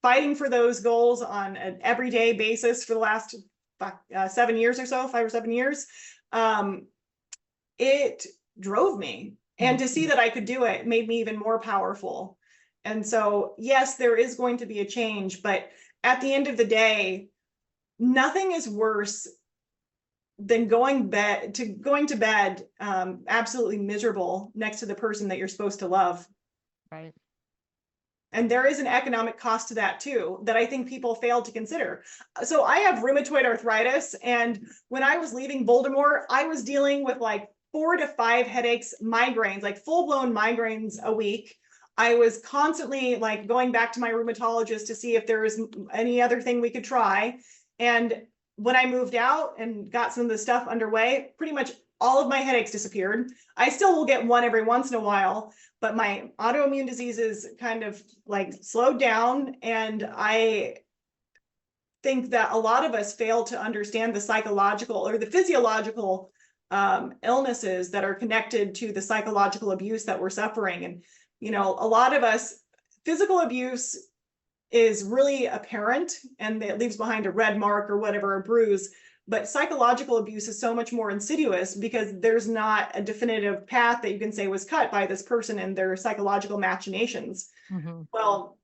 fighting for those goals on an everyday basis for the last 7 years or so, 5 or 7 years, it drove me. And to see that I could do it made me even more powerful. And so, yes, there is going to be a change, but at the end of the day, nothing is worse than going to bed absolutely miserable next to the person that you're supposed to love. Right. And there is an economic cost to that too, that I think people fail to consider. So I have rheumatoid arthritis, and when I was leaving Voldemort, I was dealing with like 4 to 5 headaches, migraines, like full-blown migraines a week. I was constantly like going back to my rheumatologist to see if there was any other thing we could try. And when I moved out and got some of the stuff underway, pretty much all of my headaches disappeared. I still will get one every once in a while, but my autoimmune diseases kind of like slowed down. And I think that a lot of us fail to understand the psychological or the physiological illnesses that are connected to the psychological abuse that we're suffering. And, you know, a lot of us, physical abuse is really apparent and it leaves behind a red mark or whatever, a bruise. But psychological abuse is so much more insidious because there's not a definitive path that you can say was cut by this person and their psychological machinations. Mm-hmm. Well,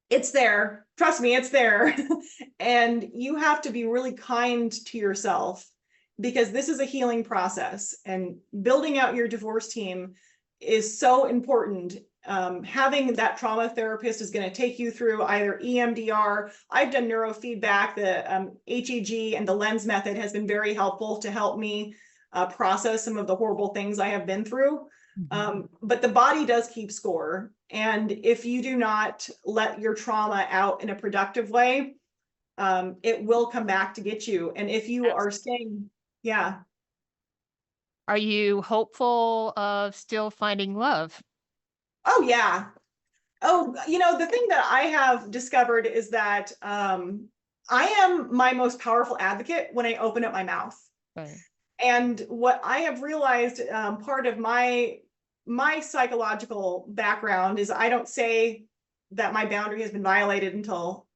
it's there. Trust me, it's there. And you have to be really kind to yourself, because this is a healing process, and building out your divorce team is so important. Having that trauma therapist is going to take you through either EMDR. I've done neurofeedback. The HEG and the lens method has been very helpful to help me process some of the horrible things I have been through. But the body does keep score. And if you do not let your trauma out in a productive way, it will come back to get you. And if you are staying, yeah. Are you hopeful of still finding love? Oh, yeah. Oh, you know, the thing that I have discovered is that I am my most powerful advocate when I open up my mouth. Right. And what I have realized, part of my psychological background is I don't say that my boundary has been violated until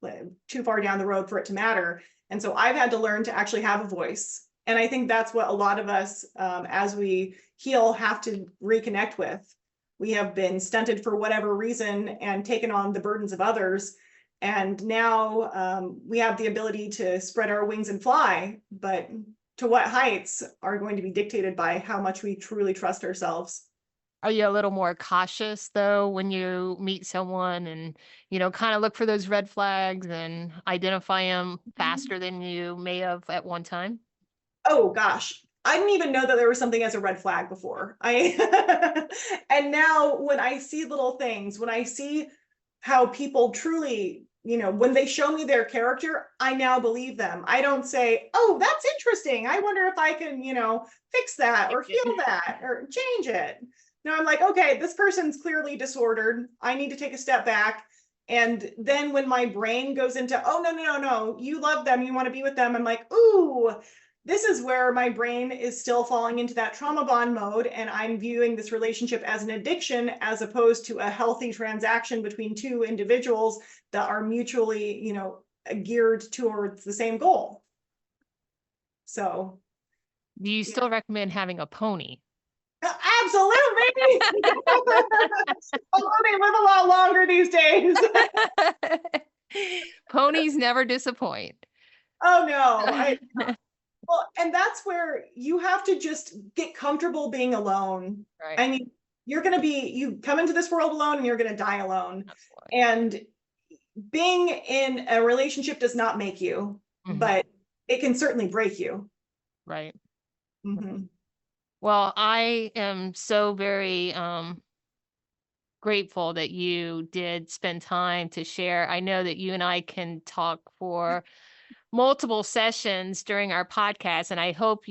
too far down the road for it to matter. And so I've had to learn to actually have a voice. And I think that's what a lot of us, as we heal, have to reconnect with. We have been stunted for whatever reason and taken on the burdens of others. And now we have the ability to spread our wings and fly, but to what heights are going to be dictated by how much we truly trust ourselves. Are you a little more cautious though when you meet someone and, kind of look for those red flags and identify them faster than you may have at one time? Oh gosh, I didn't even know that there was something as a red flag before. I and now when I see little things, when I see how people truly, when they show me their character, I now believe them. I don't say, "Oh, that's interesting. I wonder if I can, fix that or heal that or change it." No, I'm like, "Okay, this person's clearly disordered. I need to take a step back." And then when my brain goes into, "Oh, no, no, no, no, you love them, you want to be with them," I'm like, "Ooh, this is where my brain is still falling into that trauma bond mode, and I'm viewing this relationship as an addiction as opposed to a healthy transaction between two individuals that are mutually, geared towards the same goal." So Do you yeah, still recommend having a pony? absolutely. Although they live a lot longer these days. Ponies never disappoint. Oh no, well, and that's where you have to just get comfortable being alone. Right. I mean, you come into this world alone and you're going to die alone. Absolutely. And being in a relationship does not make you, Mhm. but it can certainly break you. Right. Mhm. Well, I am so very grateful that you did spend time to share. I know that you and I can talk for multiple sessions during our podcast, and I hope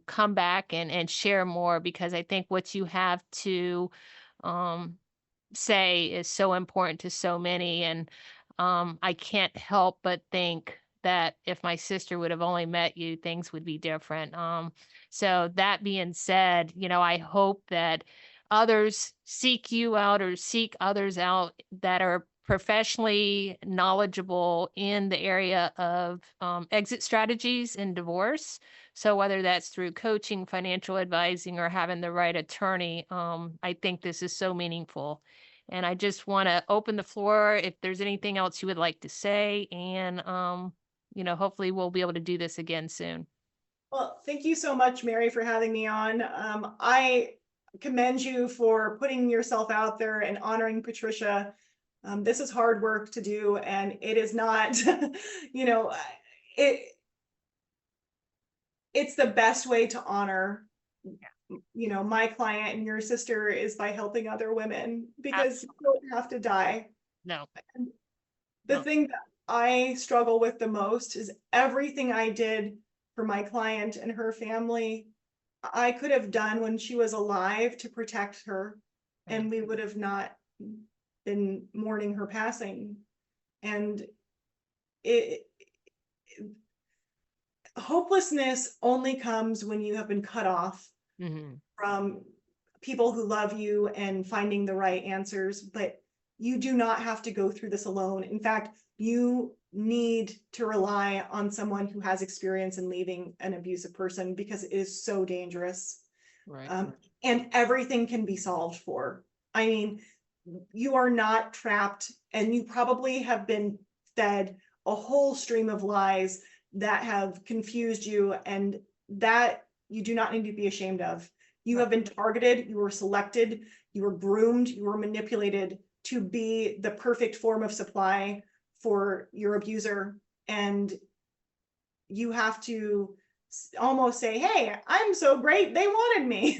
come back and share more because I think what you have to um say is so important to so many. And I can't help but think that if my sister would have only met you, things would be different. So that being said, I hope that others seek you out or seek others out that are professionally knowledgeable in the area of exit strategies in divorce. So whether that's through coaching, financial advising, or having the right attorney, I think this is so meaningful. And I just want to open the floor if there's anything else you would like to say. And, hopefully we'll be able to do this again soon. Well, thank you so much, Mary, for having me on. I commend you for putting yourself out there and honoring Patricia. This is hard work to do, and it is not, you know, it it's the best way to honor, my client and your sister is by helping other women because you Absolutely. don't have to die. No, The no. thing that I struggle with the most is everything I did for my client and her family, I could have done when she was alive to protect her, Right. and we would have not been mourning her passing. And it hopelessness only comes when you have been cut off Hmm. from people who love you and finding the right answers, but you do not have to go through this alone. In fact, you need to rely on someone who has experience in leaving an abusive person because it is so dangerous. Right. Um, and everything can be solved for. I mean, you are not trapped, and you probably have been fed a whole stream of lies that have confused you, and that you do not need to be ashamed of. You Right. have been targeted, you were selected, you were groomed, you were manipulated to be the perfect form of supply for your abuser. And you have to almost say, "Hey, I'm so great, they wanted me."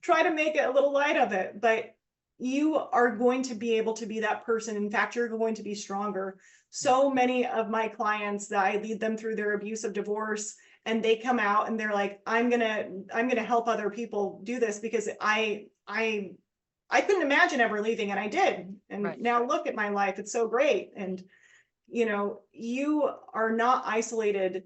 Try to make it a little light of it, but you are going to be able to be that person. In fact, you're going to be stronger. Right. So many of my clients that I lead them through their abusive divorce, and they come out and they're like, I'm gonna help other people do this because I couldn't imagine ever leaving, and I did. And Right. now look at my life, it's so great. And you are not isolated.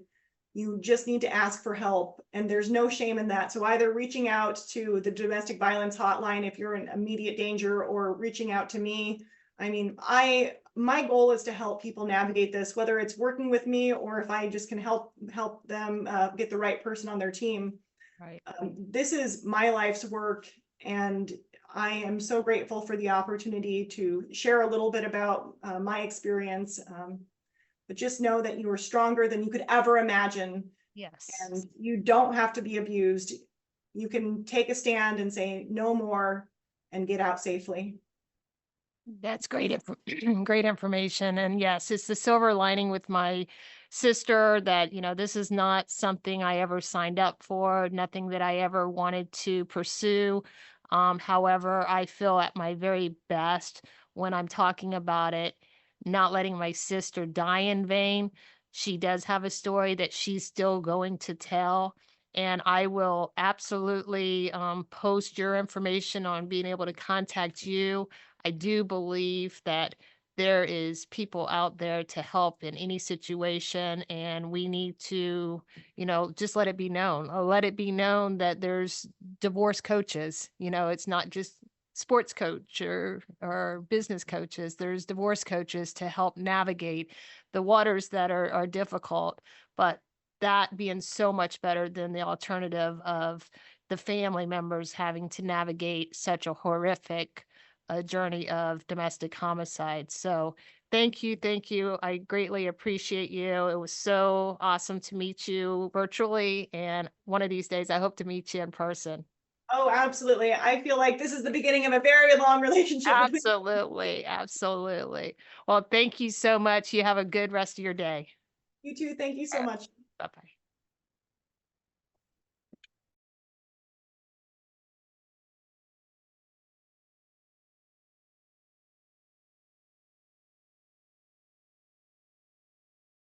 You just need to ask for help, and there's no shame in that. So either reaching out to the domestic violence hotline if you're in immediate danger, or reaching out to me. I mean, my goal is to help people navigate this, whether it's working with me or if I just can help them get the right person on their team. Right. This is my life's work, and I am so grateful for the opportunity to share a little bit about my experience. But just know that you are stronger than you could ever imagine, Yes. and you don't have to be abused. you can take a stand and say no more and get out safely. That's great, great information. And yes, it's the silver lining with my sister that, this is not something I ever signed up for, nothing that I ever wanted to pursue. However, I feel at my very best when I'm talking about it, not letting my sister die in vain. She does have a story that she's still going to tell. And I will absolutely post your information on being able to contact you. I do believe that there is people out there to help in any situation, and we need to, just let it be known. Let it be known that there's divorce coaches. It's not just sports coach or business coaches. There's divorce coaches to help navigate the waters that are difficult. But that being so much better than the alternative of the family members having to navigate such a horrific journey of domestic homicide. So thank you. Thank you. I greatly appreciate you. It was so awesome to meet you virtually. And one of these days, I hope to meet you in person. Oh, absolutely. I feel like this is the beginning of a very long relationship between. Absolutely. Absolutely. Well, thank you so much. You have a good rest of your day. You too. Thank you so much. Bye bye.